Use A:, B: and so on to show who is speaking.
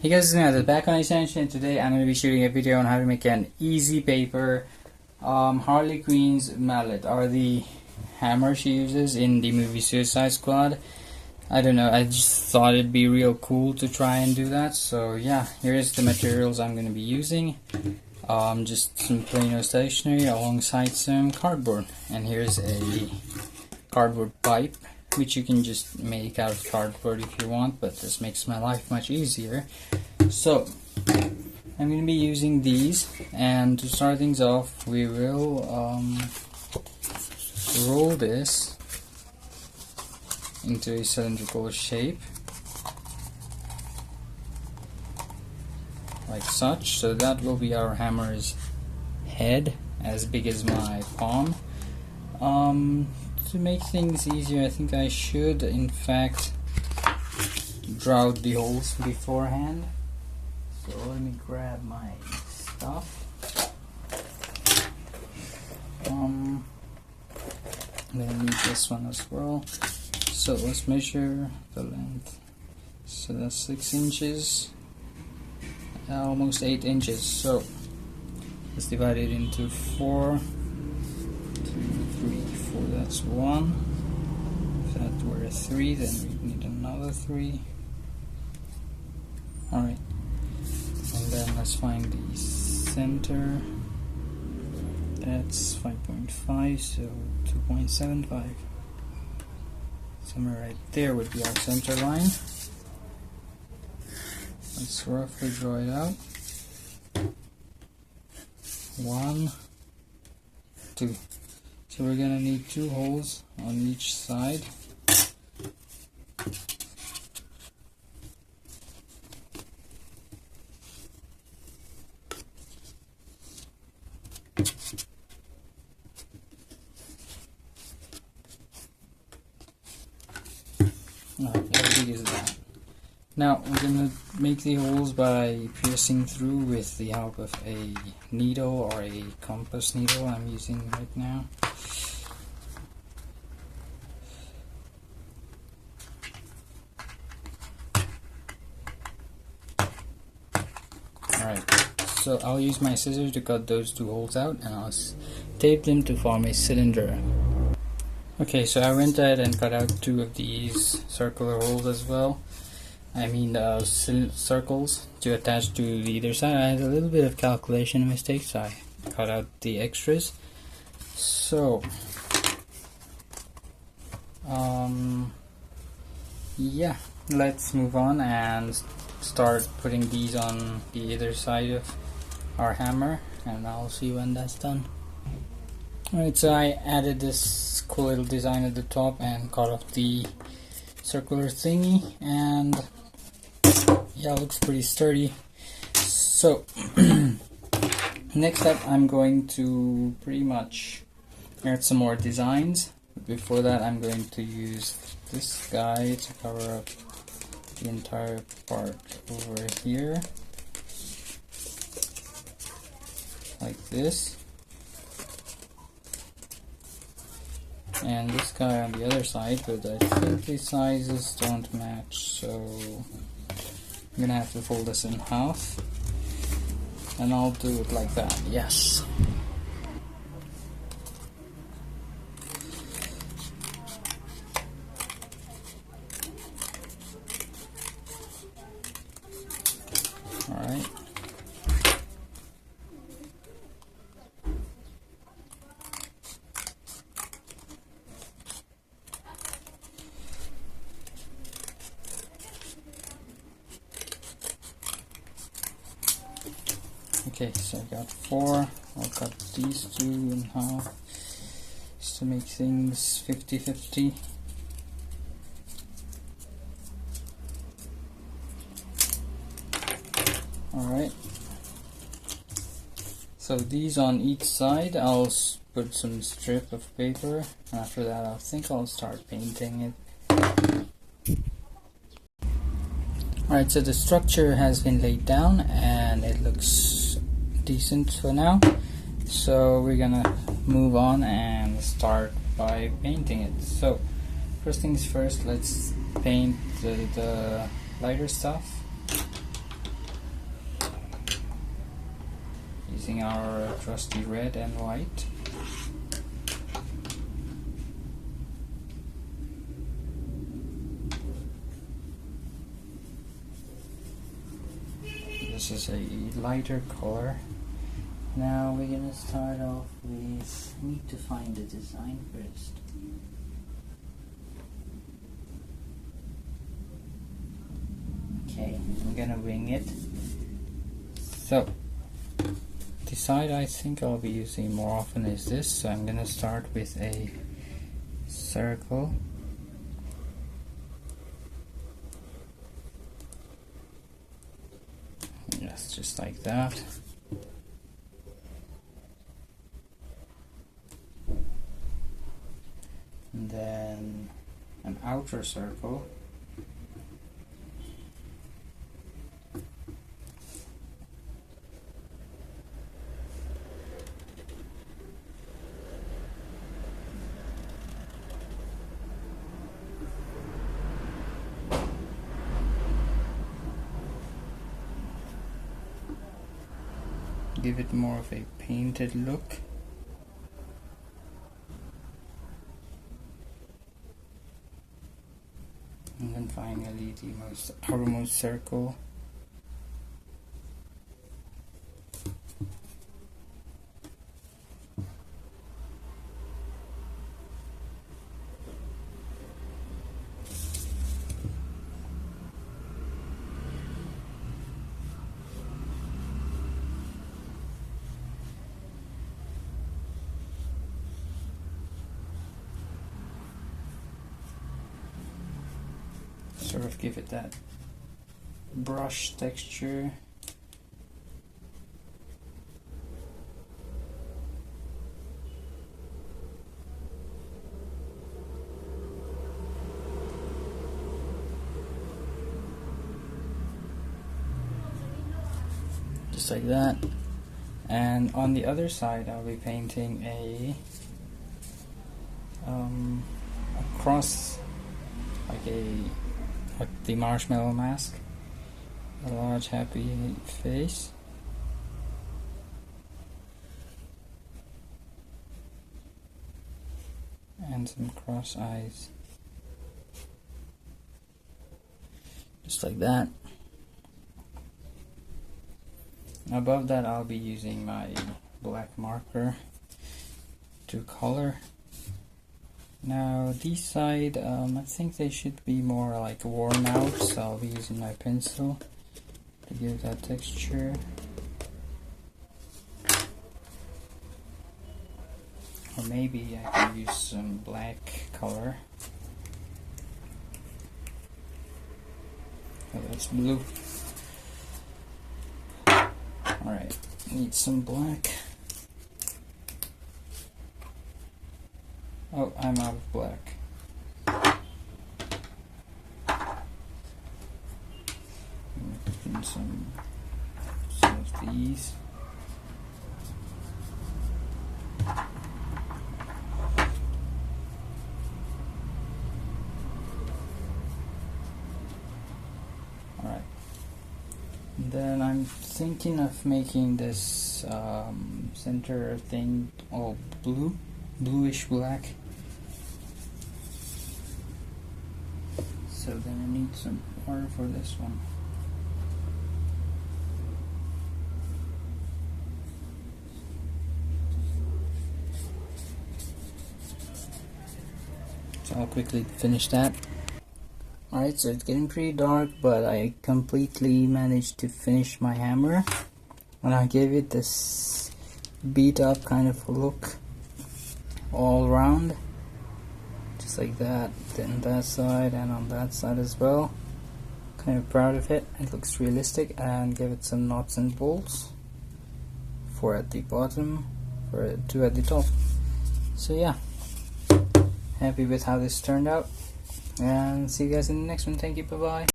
A: Hey guys, it's back on Extension, and today I'm going to be shooting a video on how to make an easy paper Harley Quinn's mallet, or the hammer she uses in the movie Suicide Squad. I don't know, I just thought it'd be real cool to try and do that. So yeah, here's the materials I'm going to be using. Just some plain old stationery alongside some cardboard, and here's a cardboard pipe, which you can just make out of cardboard if you want, but this makes my life much easier. So I'm going to be using these, and to start things off we will roll this into a cylindrical shape like such. So that will be our hammer's head, as big as my palm. To make things easier, I think I should in fact draw out the holes beforehand. So let me grab my stuff. I'm gonna need this one as well. So let's measure the length. So that's 6 inches, almost 8 inches. So let's divide it into 4, 2, 3, 4. That's 1. If that were a 3, then we need another 3. Alright. And then let's find the center. That's 5.5, so 2.75. Somewhere right there would be our center line. Let's roughly draw it out. 1, 2. So we're gonna need 2 holes on each side. How big is that? Now we're gonna make the holes by piercing through with the help of a needle, or a compass needle I'm using right now. Alright, so I'll use my scissors to cut those 2 holes out, and I'll tape them to form a cylinder. Okay, so I went ahead and cut out 2 of these circular holes as well. I mean circles to attach to either side. I had a little bit of calculation mistake, so I cut out the extras. So yeah, let's move on and start putting these on the other side of our hammer, and I'll see when that's done. Alright, so I added this cool little design at the top and cut off the circular thingy, and yeah, it looks pretty sturdy. So next up I'm going to pretty much add some more designs. Before that, I'm going to use this guy to cover up the entire part over here like this, and this guy on the other side, but I think the sizes don't match, so I'm gonna have to fold this in half, and I'll do it like that. Yes. Alright. Okay, so I got 4. I'll cut these 2 in half just to make things 50-50. Alright, so these on each side, I'll put some strip of paper, and after that I think I'll start painting it. Alright, so the structure has been laid down and it looks decent for now. So we're gonna move on and start by painting it. So first things first, let's paint the lighter stuff. using our trusty red and white. This is a lighter color. Now we're gonna start off with, need to find the design first. Okay, I'm gonna wing it. So, the side I think I'll be using more often is this, so I'm gonna start with a circle. Yes, just like that. And then an outer circle. Give it more of a painted look. And then finally the outermost circle. Sort of give it that brush texture. Just like that. And on the other side I'll be painting a cross, like the marshmallow mask, a large happy face, and some cross eyes, just like that. Above that I'll be using my black marker to color. Now this side, I think they should be more like worn out, so I'll be using my pencil to give that texture. Or maybe I can use some black color. Oh, that's blue. Alright, need some black. Oh, I'm out of black. Put in some of these. Alright. Then I'm thinking of making this center thing all bluish black. So then I need some water for this one. So I'll quickly finish that. Alright, so it's getting pretty dark, but I completely managed to finish my hammer. And I gave it this beat up kind of look all around. Just like that, then that side and on that side as well. Kind of proud of it. It looks realistic, and give it some knots and bolts. 4 at the bottom, 2 at the top. So yeah, happy with how this turned out, and see you guys in the next one. Thank you, bye bye.